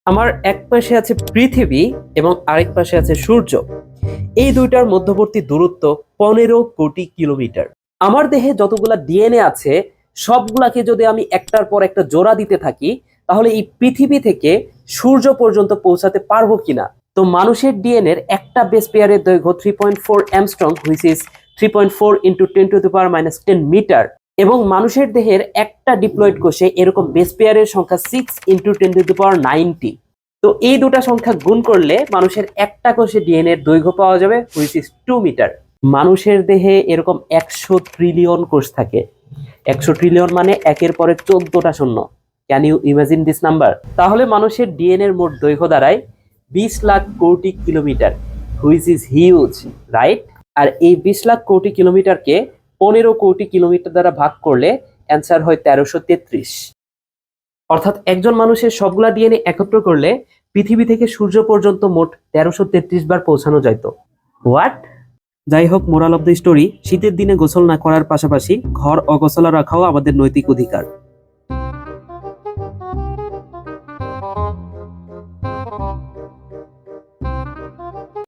আমার এক পাশে আছে পৃথিবী এবং আরেক পাশে আছে সূর্য। এই দুইটার মধ্যবর্তী দূরত্ব 15 কোটি কিলোমিটার। আমার দেহে যতগুলা ডিএনএ আছে সবগুলাকে যদি আমি একটার পর একটা জোড়া দিতে থাকি তাহলে এই পৃথিবী থেকে সূর্য পর্যন্ত পৌঁছাতে পারবো কিনা। তো মানুষের ডিএনএর একটা বেস পেয়ারের দৈর্ঘ্য 3.4 angstrom, which is 3.4 into 10⁻⁻10 metre, এবং মানুষের দেহের একটা ডিপ্লয়েড কোষে এরকম বেস পেয়ারের সংখ্যা 6 × 10⁻90। তো এই দুটা সংখ্যা গুণ করলে মানুষের একটা কোষে ডিএনএ এর দৈর্ঘ্য পাওয়া যাবে, হুইচ ইজ 2 মিটার। মানুষের দেহে এরকম 100 ট্রিলিয়ন কোষ থাকে। 100 ট্রিলিয়ন মানে একের পরে 14টা শূন্য। Can you imagine this number? তাহলে মানুষের ডিএনএ এর মোট দৈর্ঘ্য দাঁড়ায় 20 lakh crore kilometre, which is huge, right? আর এই 20 লাখ কোটি কিলোমিটারকে 15 কোটি কিলোমিটার দ্বারা ভাগ করলে অ্যান্সার হয় 1333। অর্থাৎ একজন মানুষের সবগুলা ডিএনএ একত্র করলে পৃথিবী থেকে সূর্য পর্যন্ত মোট 1333 বার পৌঁছানো যাইত। হোয়াট? যাই হোক, মোরাল অফ দ্য স্টোরি, শীতের দিনে গোসল না করার পাশাপাশি ঘর অগোছালো রাখাও আমাদের নৈতিক অধিকার।